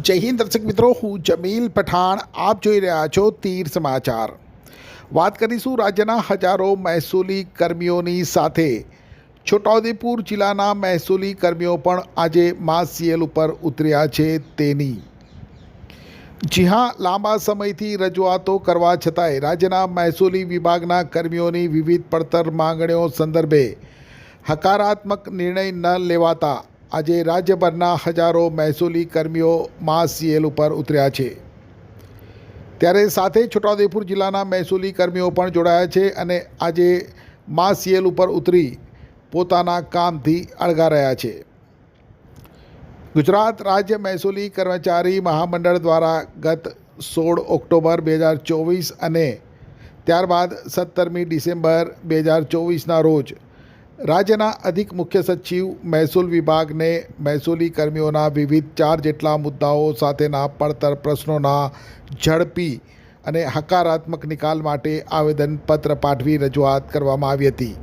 જય હિન્દ દર્શક મિત્રો, હું જમીલ પઠાણ. આપ જોઈ રહ્યા છો તીર સમાચાર. વાત કરીશું રાજ્યના હજારો મહેસૂલી કર્મીઓની સાથે છોટાઉદેપુર જિલ્લાના મહેસૂલી કર્મીઓ પણ આજે માસ સીએલ ઉપર ઉતર્યા છે તેની. જી હા, લાંબા સમયથી રજૂઆતો કરવા છતાંય રાજ્યના મહેસૂલી વિભાગના કર્મીઓની વિવિધ પડતર માંગણીઓ સંદર્ભે હકારાત્મક નિર્ણય ન લેવાતા આજે રાજ્યભરના હજારો મહેસૂલી કર્મીઓ માસ સીએલ ઉપર ઉતર્યા છે. ત્યારે સાથે છોટાઉદેપુર જિલ્લાના મહેસૂલી કર્મીઓ પણ જોડાયા છે અને આજે માસ સીએલ ઉપર ઉતરી પોતાના કામથી અળગા રહ્યા છે. ગુજરાત રાજ્ય મહેસૂલી કર્મચારી મહામંડળ દ્વારા ગત 16 ઓક્ટોબર 2024 અને ત્યારબાદ 17મી ડિસેમ્બર 2024ના રોજ રાજ્યના અધિક મુખ્ય સચિવ મહેસૂલ વિભાગને મહેસૂલી કર્મીઓના વિવિધ 4 જેટલા મુદ્દાઓ સાથેના પડતર પ્રશ્નોના ઝડપી અને હકારાત્મક નિકાલ માટે આવેદનપત્ર પાઠવી રજૂઆત કરવામાં આવી હતી.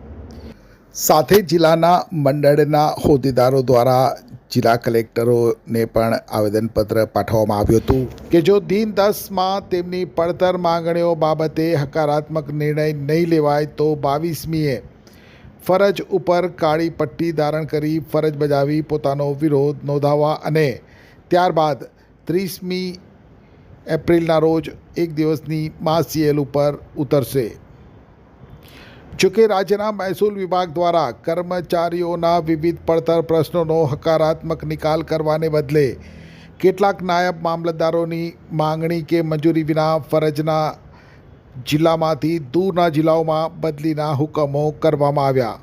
સાથે જિલ્લાના મંડળના હોદ્દેદારો દ્વારા જિલ્લા કલેક્ટરોને પણ આવેદનપત્ર પાઠવવામાં આવ્યું હતું કે જો દિન 10માં તેમની પડતર માંગણીઓ બાબતે હકારાત્મક નિર્ણય નહીં લેવાય તો 22મીએ ફરજ ઉપર કાળી પટ્ટી ધારણ કરી ફરજ બજાવી પોતાનો વિરોધ નોંધાવવા અને ત્યારબાદ 30મી એપ્રિલના રોજ એક દિવસની માસ સીએલ ઉપર ઉતરશે. જોકે રાજ્યના મહેસૂલ વિભાગ દ્વારા કર્મચારીઓના વિવિધ પડતર પ્રશ્નોનો હકારાત્મક નિકાલ કરવાને બદલે કેટલાક નાયબ મામલતદારોની માંગણી કે મંજૂરી વિના ફરજના જિલ્લામાંથી દૂરના જિલ્લાઓમાં બદલીના હુકમો કરવામાં આવ્યા,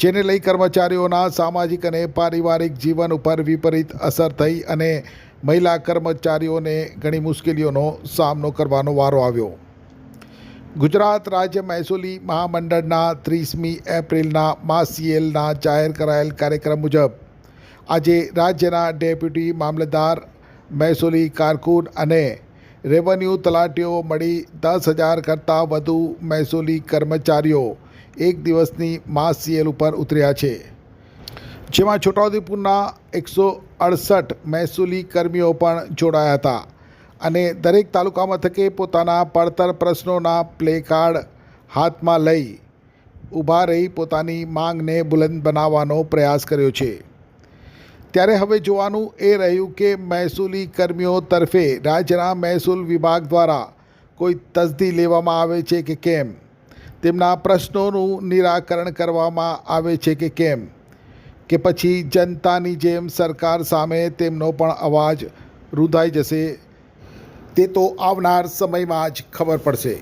જેને લઈ કર્મચારીઓના સામાજિક અને પારિવારિક જીવન ઉપર વિપરીત અસર થઈ અને મહિલા કર્મચારીઓને ઘણી મુશ્કેલીઓનો સામનો કરવાનો વારો આવ્યો. ગુજરાત રાજ્ય મહેસૂલી મહામંડળના 30મી એપ્રિલના માસ સીએલના જાહેર કરાયેલ કાર્યક્રમ મુજબ આજે રાજ્યના ડેપ્યુટી મામલતદાર, મહેસૂલી કારકુન અને રેવન્યુ તલાટીઓ મળી 10,000 કરતાં વધુ મહેસૂલી કર્મચારીઓ એક દિવસની માસ સીએલ ઉપર ઉતર્યા છે, જેમાં છોટાઉદેપુરના 168 મહેસૂલી કર્મીઓ પણ જોડાયા હતા અને દરેક તાલુકા મથકે પોતાના પડતર પ્રશ્નોના પ્લેકાર્ડ હાથમાં લઈ ઊભા રહી પોતાની માંગને બુલંદ બનાવવાનો પ્રયાસ કર્યો છે. ત્યારે હવે જોવાનું એ રહ્યું કે મહેસૂલી કર્મીઓ તરફે રાજ્યના મહેસૂલ વિભાગ દ્વારા કોઈ તસદી લેવામાં આવે છે કે કેમ, તેમના પ્રશ્નોનું નિરાકરણ કરવામાં આવે છે કે કેમ, કે પછી જનતાની જેમ સરકાર સામે તેમનો પણ અવાજ રૂંધાઈ જશે, તે તો આવનાર સમયમાં જ ખબર પડશે.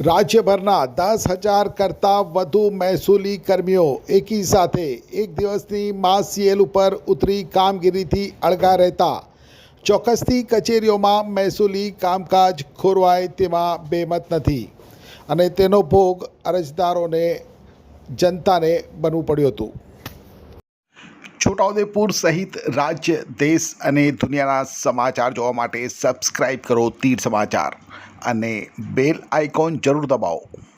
રાજ્યભરના 10,000 કરતાં વધુ મહેસૂલી કર્મીઓ એકી સાથે એક દિવસની માસ સીએલ ઉપર ઉતરી કામગીરીથી અળગા રહેતા ચોક્કસથી કચેરીઓમાં મહેસૂલી કામકાજ ખોરવાય તેમાં બેમત નથી અને તેનો ભોગ અરજદારોને, જનતાને બનવું પડ્યું હતું. છોટાઉદેપુર સહિત રાજ્ય, દેશ અને દુનિયાના સમાચાર જોવા માટે સબસ્ક્રાઈબ કરો તીર સમાચાર અને બેલ આઇકોન જરૂર દબાવો.